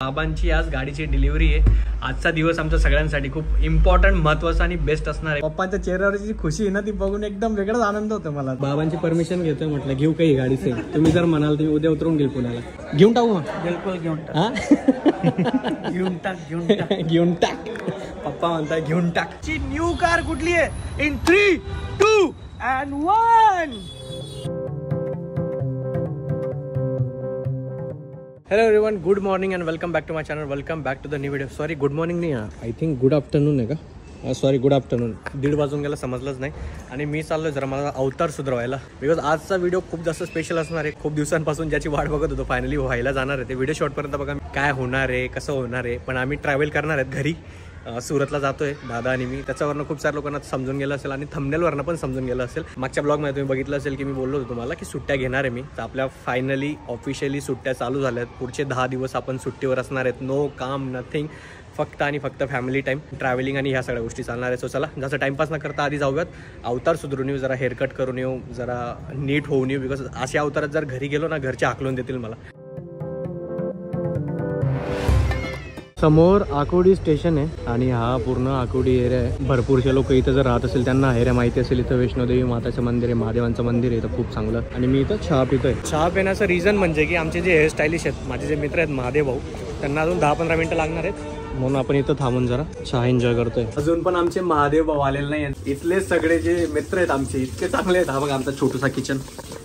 बाबांची आज गाडीची डिलिव्हरी आहे। आजचा दिवस आमच्या सगळ्यांसाठी खूप इम्पॉर्टंट, महत्त्वाचा आणि बेस्ट असणार आहे। पप्पांच्या चेहऱ्यावरची जी खुशी आहे ना, ती बघून एकदम वेगळाच आनंद होतो मला। बाबांची परमिशन घेतोय, म्हटलं घेऊ काही गाडीचे, तुम्ही जर म्हणाल तुम्ही उद्या उतरून घेईल पुण्याला, घेऊन टाकू मग? बिलकुल घेऊन टाक। घेऊन टाक पप्पा म्हणताय घेऊन टाक। ची न्यू कार कुठली आहे? In 3, 2 and 1। Hello everyone, good morning and welcome back to my channel. Welcome back to the new video. Sorry good morning नहीं, आई थिंक गुड आफ्टरनून आहे का? Sorry good afternoon. 1:30 वाजून गेला, समजलंच नाही। आणि मी चाललोय जरा माझा अवतार सुधारायला, बिकॉज आजचा व्हिडिओ खूप जास्त स्पेशल असणार आहे। खूप दिवसांपासून ज्याची वाट बघत होतो, फायनली व्हायला जाणार आहे। ते व्हिडिओ शॉर्टपर्यंत बघा काय होणार आहे, कसं होणार आहे। पण आम्ही ट्रॅव्हल करणार आहेत घरी, सुरतला जातोय दादा आणि मी। त्याच्यावरनं खूप साऱ्या लोकांना समजून गेलं असेल आणि थंबनेलवरनं पण समजून गेलं असेल। मागच्या ब्लॉगमध्ये तुम्ही बघितलं असेल की मी बोललो होतो तुम्हाला की सुट्ट्या घेणार आहे मी। तर आपल्या फायनली ऑफिशियली सुट्ट्या चालू झाल्या आहेत। पुढचे 10 दिवस आपण सुट्टीवर असणार आहेत। नो काम, नथिंग, फक्त आणि फक्त फॅमिली टाईम, ट्रॅव्हलिंग आणि ह्या सगळ्या गोष्टी चालणार आहे। सो चला जास्त टाइमपास न करता आधी जाऊयात, अवतार सुधरून येऊ, जरा हेअरकट करून येऊ, जरा नीट होऊन येऊ। बिकॉज अशा अवतारात जर घरी गेलो ना, घरचे हाकलून देतील मला। समोर आकुर्डी स्टेशन आहे आणि हा पूर्ण आकुर्डी एरिया आहे। भरपूरचे लोक इथं जर राहत असेल त्यांना एरिया माहिती असेल। इथं वैष्णोदेवी माताचं मंदिर आहे, महादेवांचं मंदिर आहे, इथं खूप चांगलं। आणि मी इथं चहा पितोय। चहा पिण्याचं रिझन म्हणजे की आमचे जे हेअरस्टायलिश आहेत, माझे जे मित्र आहेत महादेव भाऊ, त्यांना अजून 10-15 मिनिटं लागणार आहेत, म्हणून आपण इथं थांबून जरा चहा एन्जॉय करतोय। अजून पण आमचे महादेव भाऊ आलेले नाही आहेत। इथले सगळे जे मित्र आहेत आमचे इतके चांगले आहेत। हा बघा आमचा छोटूसा किचन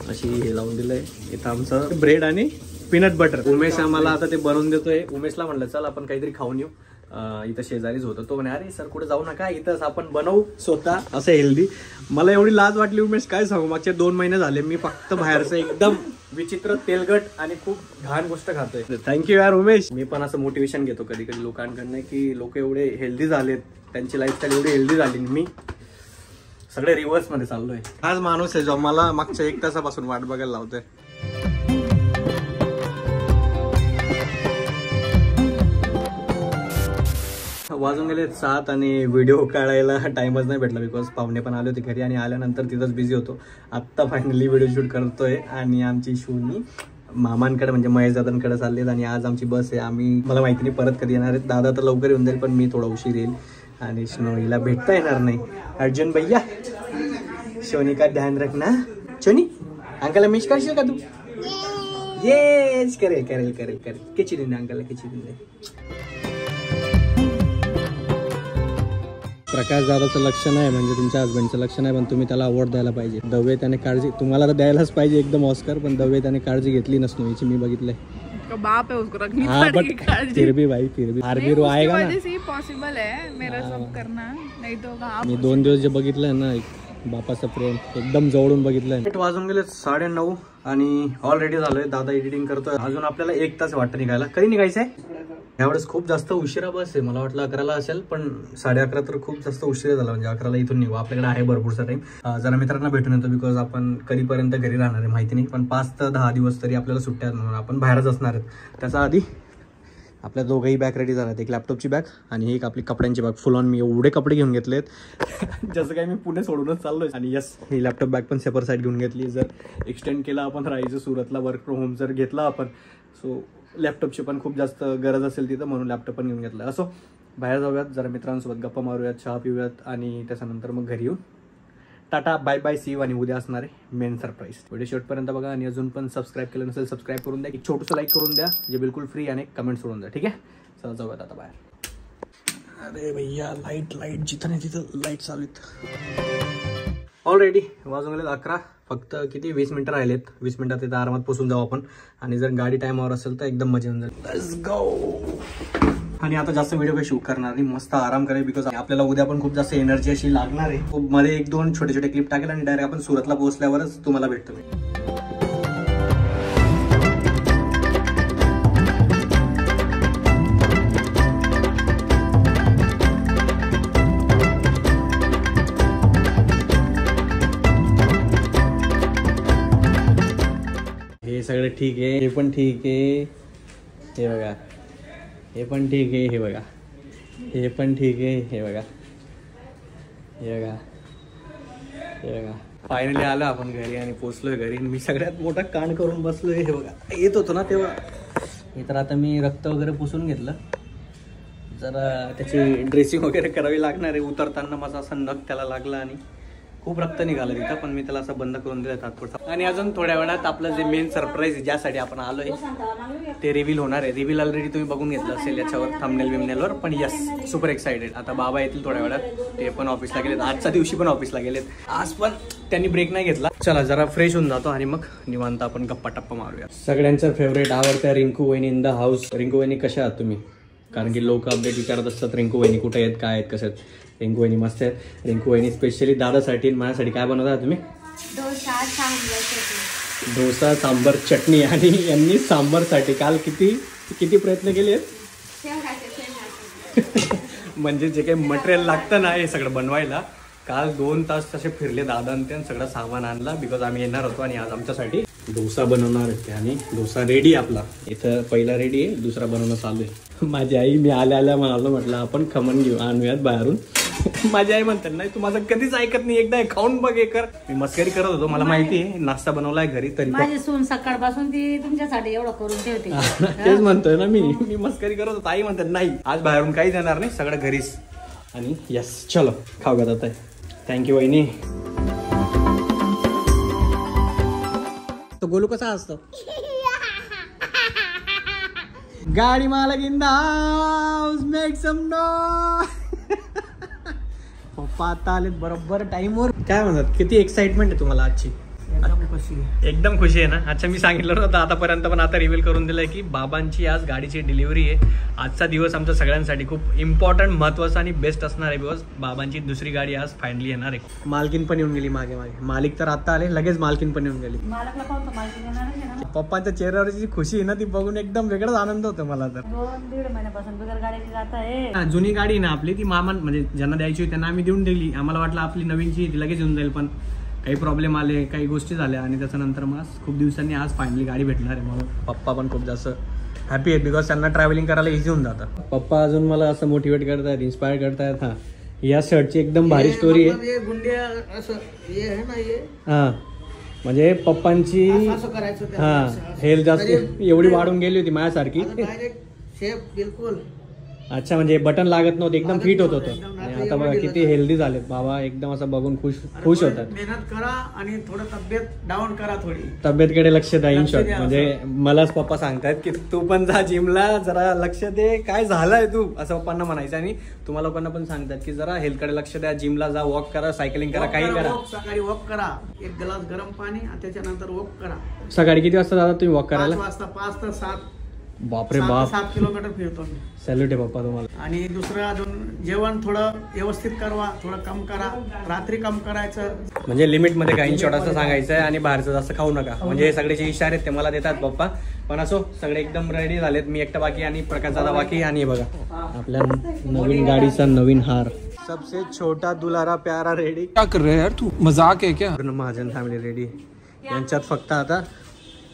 अशी हे लावून दिलंय। इथं आमचं ब्रेड आणि पीनट बटर। उमेश आम्हाला आता ते बनवून देतोय। उमेशला म्हणलं चल आपण काहीतरी खाऊन येऊ, इथं शेजारीच होतं। तो म्हणे अरे सर कुठे जाऊ नका, इथंच आपण बनवू स्वतः असं हेल्दी। मला एवढी लाज वाटली उमेश, काय सांगू। मागचे 2 महिने झाले मी फक्त बाहेरचं एकदम विचित्र तेलगट आणि खूप घाण गोष्ट खातोय। थँक्यू यार उमेश। मी पण असं मोटिवेशन घेतो कधी कधी लोकांकडनं की लोक एवढे हेल्दी झालेत, त्यांची लाईफस्टाईल एवढी हेल्दी झाली, मी सगळे रिव्हर्स मध्ये चाललोय। हाच माणूस आहे जो मला मागच्या 1 तासापासून वाट बघायला लावतोय। वाजून गेले 7 आणि व्हिडिओ काढायला टाइमच नाही भेटला, बिकॉज पाहुणे पण आले होते घरी आणि आल्यानंतर तिथंच बिझी होतो। आत्ता फायनली व्हिडिओ शूट करतोय आणि आमची शूनी मामांकडे म्हणजे महेश दादांकडे चाललेत। आणि आज आमची बस आहे, आम्ही मला माहिती नाही परत कधी येणार आहेत। दादा तर लवकर येऊन जाईल पण मी थोडा उशीर येईल आणि स्नोईला भेटता येणार नाही। अर्जुन भैया शोनी का ध्यान रखना। शोनी अंकलला मिस करशील का तू? येस करेल करेल करेल करेल। खिचडी दे अंकलला, खिचडी दे। प्रकाश दादाचं लक्ष नाही म्हणजे तुमच्या हस्बंडचं लक्ष नाही, पण तुम्ही त्याला अवॉर्ड द्यायला पाहिजे। दवे त्याने काळजी, तुम्हाला तर द्यायलाच पाहिजे एकदम ऑस्कर, पण दवे त्याने काळजी घेतली नसतो याची मी बघितलंय। बाप है उसको रखनी पड़ेगी काळजी। फिर भी भाई फिर भी आरबी रो आएगा ना, पॉसिबल है मेरा सब करना, नहीं तो मी 2 दिवस जे बघितलंय ना बापाचं प्रेम एकदम जवळून बघितलंय। 8 वाजून गेले 9:30 आणि ऑलरेडी झालोय। दादा एडिटिंग करतोय। अजून आपल्याला 1 तास वाटतं निघायला। कधी निघायचंय? यावेळेस खूप जास्त उशिरा बस आहे, मला वाटलं 11ला असेल पण 11:30 तर खूप जास्त उशिरा झाला। म्हणजे 11ला इथून निघू, आपल्याकडे आहे भरपूरचा टाइम। जरा मित्रांना भेटून येतो, बिकॉज आपण कधीपर्यंत घरी राहणार आहे माहिती नाही, पण 5 ते 10 दिवस तरी आपल्याला सुट्ट्या म्हणून आपण बाहेरच असणार आहेत। त्याचा आधी आपल्या दोघंही बॅग रेडी झाल्यात, एक लॅपटॉपची बॅग आणि एक आपली कपड्यांची बॅग। फुल ऑन मी एवढे कपडे घेऊन घेतलेत जसं काही मी पुणे सोडूनच चाललोय। आणि यस, ही लॅपटॉप बॅग पण सेपर साईड घेऊन घेतली। जर एक्सटेंड केला आपण राहायचं सुरतला, वर्क फ्रॉम होम जर घेतला आपण, सो लॅपटॉपची पण खूप जास्त गरज असेल तिथं, म्हणून लॅपटॉप पण घेऊन घेतला। असो बाहेर जाऊयात, जरा मित्रांसोबत गप्पा मारूयात, चहा पिऊयात आणि त्याच्यानंतर मग घरी येऊन tata bye bye see you. आणि उद्या असणार आहे मेन सरप्राईज। व्हिडिओ शेवटपर्यंत बघा आणि अजून पण सबस्क्राईब केलं नसेल सबस्क्राईब करून द्या, एक छोटंसं लाईक करून द्या जे बिलकुल फ्री, आणि कमेंट सोडून द्या, ठीक आहे? चला जाऊयात आता बाहेर। अरे भैया लाईट जिथं नाही तिथं लाईट चालू आहेत। ऑलरेडी वाजून गेलेत 11, फक्त किती 20 मिनिटं राहिलेत। 20 मिनिटात तिथं आरामात पोचून जाऊ आपण, आणि जर गाडी टाइमवर असेल तर एकदम मजा येऊन जाईल। Let's go. आणि आता जास्त व्हिडिओ काही शूट करणार नाही, मस्त आराम करेल, बिकॉज आपल्याला उद्या पण खूप जास्त एनर्जी अशी लागणार आहे। खूप मध्ये 1-2 छोटे छोटे क्लिप टाकेल आणि डायरेक्ट आपण सुरतला पोहोचल्यावरच तुम्हाला भेटतो मी। हे सगळं ठीक आहे, हे पण ठीक आहे, हे बघा हे पण ठीक आहे, हे बघा हे पण ठीक आहे, हे बघा हे बघा हे बघा। फायनली आलो आपण घरी आणि पोचलोय घरी। मी सगळ्यात मोठा कांड करून बसलोय, हे बघा। येत होतो ना तेव्हा हे तर आता मी रक्त वगैरे पुसून घेतलं, जरा त्याची ड्रेसिंग वगैरे करावी लागणार आहे. उतरताना माझा असा नख त्याला लागला आणि खूप रक्त निघालं तिथं, पण मी त्याला असं बंद करून दिलं तात्पुरतं. आणि अजून थोड्या वेळात आपलं जे मेन सरप्राईज आहे ज्यासाठी आपण आलोय ते रिव्हील होणार आहे. रिव्हील ऑलरेडी तुम्ही बघून घेतलं असेल याच्यावर थंबनेल बिमनेलवर, पण यस सुपर एक्साइटेड. आता बाबा येतील थोड्या वेळात, ते पण ऑफिसला गेलेत, आजच्या दिवशी पण ऑफिसला गेलेत, आज पण त्यांनी ब्रेक नाही घेतला. चला जरा फ्रेश होऊन जातो आणि मग निवांत आपण गप्पा टप्पा मारूया. सगळ्यांचं फेवरेट आवडत्या रिंकू वहिनी इन द हाऊस. रिंकू वहिनी कशा आहात तुम्ही? कारण की लोक अपडेट विचारत असतात रिंकू वहिनी कुठे आहेत, काय आहेत, कसं आहेत. रिंकू वहिनी मस्त आहेत. रिंकू वहिनी स्पेशली दादासाठी माझ्यासाठी काय बनवता तुम्ही? डोसा सांबर चटणी. आणि यांनी सांबरसाठी काल किती प्रयत्न केले म्हणजे जे काही मटेरियल लागतं ना हे सगळं बनवायला, काल 2 तास तसे फिरले दादा आणि ते सगळं सामान आणला, बिकॉज आम्ही येणार होतो आणि आज आमच्यासाठी डोसा बनवणार आहे. आणि डोसा रेडी आपला इथं, पहिला रेडी आहे, दुसरा बनवणं चालू आहे. माझी आई मी आल्या म्हटलं आपण खमण घेऊ आणूयात बाहेरून. माझी आई म्हणतात नाही तू माझं कधीच ऐकत नाही, एकदा खाऊन बघ हे कर. मी मस्करी करत होतो, मला माहिती आहे नाश्ता बनवलाय घरी, तरी माझी सून सकाळपासून ती तुमच्यासाठी एवढं करून ठेवते. तेच म्हणतोय ना मी मस्करी करत होतो. आई म्हणतात नाही आज बाहेरून काहीच येणार नाही, सगळं घरीच. आणि यस चलो खाऊ का जात आहे. थँक्यू वहिनी. तो गोलू कसा असतो? गाडी मालक in the house, make some noise. पप्पा आता आलेत बरोबर टाइमवर. काय म्हणतात, किती एक्साइटमेंट आहे तुम्हाला आजची? एकदम खुशी आहे ना. अच्छा मी सांगितलं नव्हतं आतापर्यंत, पण आता रिव्हील करून दिलंय की बाबांची आज गाडीची डिलिव्हरी आहे. आजचा दिवस आमच्या सगळ्यांसाठी खूप इम्पॉर्टंट, महत्वाचा आणि बेस्ट असणार आहे, बिकॉज बाबांची दुसरी गाडी आज फायनली येणार आहे. मालकीन पण येऊन गेली मागे. मालिक तर आता आले, लगेच मालकीन पण येऊन गेली. पप्पाच्या चेहऱ्यावरची जी खुशी आहे ना ती बघून एकदम वेगळाच आनंद होतो मला. तर 2-1.5 महिन्यापासून बिगर गाडीची जात आहे. जुनी गाडी ना आपली, ती मामा म्हणजे ज्यांना द्यायची होती त्यांना आम्ही देऊन दिली. आम्हाला वाटलं आपली नवीनची ती लगेच येऊन जाईल, पण काही प्रॉब्लेम आले, काही गोष्टी झाल्या आणि त्याच्यानंतर मग खूप दिवसांनी आज फायनली गाडी भेटणार आहे. म्हणून पप्पा पण खूप जास्त हॅपी आहेत, बिकॉज त्यांना ट्रॅव्हलिंग करायला इझी होऊन जातं. पप्पा अजून मला असं मोटिवेट करतायत, इन्स्पायर करतायत. हा या शर्टची एकदम भारी स्टोरी आहे. हा म्हणजे पप्पांची हा हेल्थ जास्त एवढी वाढून गेली होती माझ्यासारखी. अच्छा म्हणजे बटन लागत नव्हते, एकदम फिट होत होतं. आता बघा किती हेल्दी झालेत बाबा, एकदम असं बघून खुश होतात. मेहनत करा आणि थोडं तब्येत डाऊन करा, थोडी तब्येतकडे लक्ष द्या. इन शॉर्ट म्हणजे मलाच पप्पा सांगतायत की तू पण जा जिमला, जरा लक्ष दे, काय झालंय तू, असं पप्पांना म्हणायचं. आणि तुम्हाला लोकांना पण सांगतात की जरा हेल्थकडे लक्ष द्या, जिमला जा, वॉक करा, सायकलिंग करा, काही करा. सकाळी वॉक करा, 1 ग्लास गरम पाणी आणि त्याच्यानंतर वॉक करा. सकाळी किती वाजता जाता तुम्ही वॉक करायला? 5 वाजता, 5 ते 7. बापरे बाप, 7 किलोमीटर फिरतो मी. सॅल्यूट आहे पप्पा तुम्हाला. आणि दुसरं अजून जेवण थोडं व्यवस्थित करवा, थोडं कम करा, रात्री कम करायचं, म्हणजे लिमिट मध्ये काही छोटासा सांगायचं आहे. आणि बाहेरचं जास्त खाऊ नका, म्हणजे हे सगळे जे इशारे आहेत ते मला देतात पप्पा. पण असो सगळे एकदम रेडी झालेत, मी एकटा बाकी आणि प्रकाश दादा बाकी. आणि बघा आपल्या नवीन गाडीचा नवीन हार, सबसे छोटा दुलारा प्यारा रेडी. क्या कर रहे यार तू, मजाक आहे क्या? Mahajan family ready. यांच्यात फक्त आता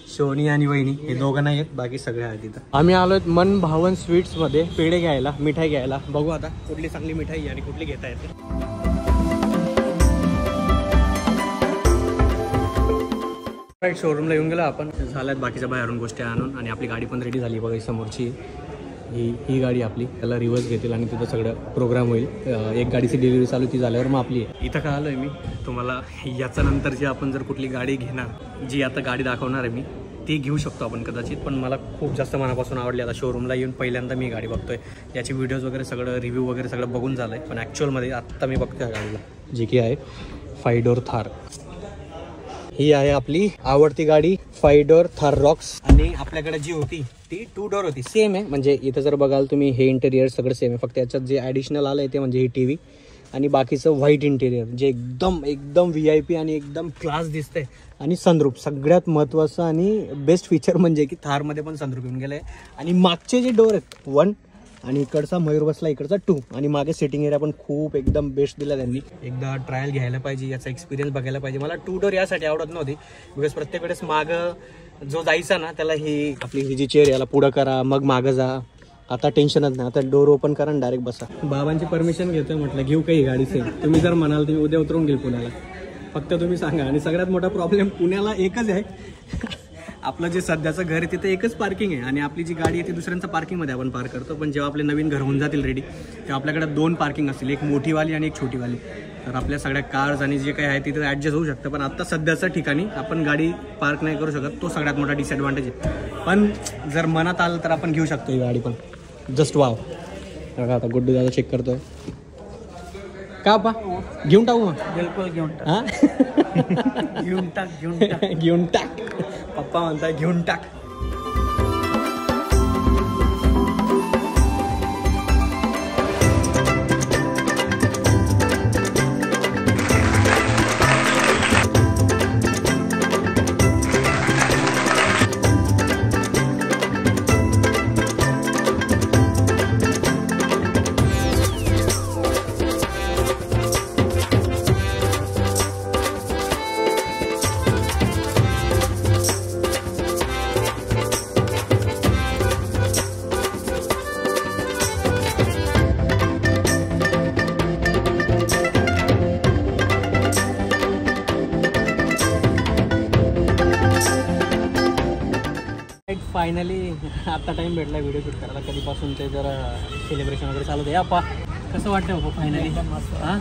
शोनी आणि वहिनी हे दोघं नाही आहेत, बाकी सगळे आहेत तिथं. आम्ही आलोय मन भावन स्वीट्स मध्ये पेढे घ्यायला, मिठाई घ्यायला. बघू आता कुठली चांगली मिठाई आणि कुठली घेता येते. राईट शोरूमला येऊन गेलो आपण, झाल्यात बाकीच्या बाहेरून गोष्टी आणून. आणि आपली गाडी पण रेडी झाली बघा, समोरची ही गाडी आपली. त्याला रिव्हर्स घेतील आणि तिथं सगळं प्रोग्राम होईल. एक गाडीची डिलिव्हरी चालू ती झाल्यावर मग आपली आहे. इथं का आलोय मी तुम्हाला, याच्यानंतर जी आपण जर कुठली गाडी घेणार, जी आता गाडी दाखवणार आहे मी ती घेऊ शकतो आपण कदाचित. पण मला खूप जास्त मनापासून आवडली. आता शोरूमला येऊन पहिल्यांदा मी गाडी बघतोय, याची व्हिडिओज वगैरे सगळं रिव्ह्यू वगैरे सगळं बघून झालं आहे. पण ॲक्च्युअलमध्ये आत्ता मी बघतोय या गाडीला, जी की आहे 5 डोअर थार. ही आहे आपली आवडती गाडी 5 डोअर थार रॉक्स. आणि आपल्याकडे जी होती ती 2 डोअर होती. सेम आहे, म्हणजे इथं जर बघाल तुम्ही हे इंटेरियर सगळं सेम आहे, फक्त याच्यात जे ॲडिशनल आलं आहे ते म्हणजे ही TV आणि बाकीचं व्हाईट इंटेरियर, जे एकदम VIP आणि एकदम क्लास दिसतंय. आणि सनरूफ सगळ्यात महत्त्वाचं आणि बेस्ट फीचर म्हणजे की थारमध्ये पण सनरूफ येऊन गेलं आहे. आणि मागचे जे डोअर आहेत 1 आणि इकडचा मयूर बसला, इकडचा 2. आणि मागे सिटिंग एरिया पण खूप एकदम बेस्ट दिला त्यांनी. एकदा ट्रायल घ्यायला पाहिजे, याचा एक्सपिरियन्स बघायला पाहिजे. मला 2 डोअर यासाठी आवडत नव्हती, बिकॉज प्रत्येक वेळेस मागं जो जायचा ना त्याला ही आपली ही जी चेअर याला पुढं करा, मग मागं जा. आता टेन्शनच नाही, आता डोर ओपन करा आणि डायरेक्ट बसा. बाबांची परमिशन घेतोय, म्हटलं घेऊ काही गाडी सेल. तुम्ही जर म्हणाल तुम्ही उद्या उतरून घेईल पुण्याला, फक्त तुम्ही सांगा. आणि सगळ्यात मोठा प्रॉब्लेम पुण्याला एकच आहे, आपलं जे सध्याचं घर आहे तिथं एकच पार्किंग आहे आणि आपली जी गाडी आहे ती दुसऱ्यांच्या पार्किंगमध्ये आपण पार्क करतो. पण जेव्हा आपले नवीन घर होऊन जातील रेडी तेव्हा आपल्याकडे 2 पार्किंग असतील, एक मोठीवाली आणि एक छोटीवाली. तर आपल्या सगळ्या कार्स आणि जे काही आहे तिथं ॲडजस्ट होऊ शकतं. पण आत्ता सध्याच्या ठिकाणी आपण गाडी पार्क नाही करू शकत, तो सगळ्यात मोठा डिसएडव्हान्टेज आहे. पण जर मनात आलं तर आपण घेऊ शकतो ही गाडी पण. Just wow. बघा आता गुड्डू दादा चेक करतोय का पा घेऊन टाकू मग. बिलकुल घेऊन टाक. हां घेऊन टाक. घेऊन टाक. पप्पा म्हणताय घेऊन टाक. फायनली आता टाइम भेटला व्हिडिओ शूट करायला. कधीपासून ते जरा सेलिब्रेशन वगैरे चालू आहे. आपा कसं वाटतं हो फायनली? हां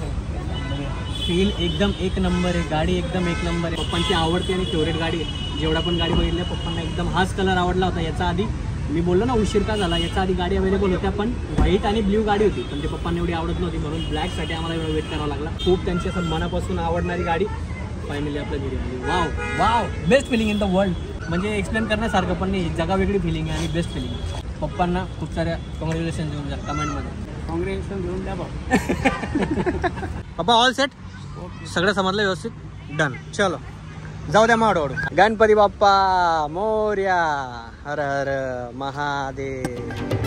फील एकदम एक नंबर आहे, गाडी एकदम एक नंबर आहे. पप्पांची आवडती आणि फेवरेट गाडी आहे. जेवढा पण गाडी बघितल्या पप्पांना एकदम हाच कलर आवडला होता. याचा आधी मी बोललो ना उशीर का झाला, याचा आधी गाडी अवेलेबल होत्या पण व्हाईट आणि ब्ल्यू गाडी होती, पण ते पप्पांना एवढी आवडत नव्हती म्हणून ब्लॅकसाठी आम्हाला एवढं वेट करावं लागला. खूप त्यांची असं मनापासून आवडणारी गाडी फायनली आपल्या घरी आली. Wow wow, best feeling in the world. म्हणजे एक्सप्लेन करण्यासारखं पण नाही, जगा वेगळी फिलिंग आहे आणि बेस्ट फिलिंग. पप्पांना खूप साऱ्या कॉंग्रॅच्युलेशन देऊन द्या कमेंटमध्ये. काँग्रेच्युलेशन देऊन द्या बा. पप्पा ऑल सेट, सगळं समजलं व्यवस्थित? डन. चलो जाऊ द्या मावड. गणपती बाप्पा मोर्या. हर हर महादेव.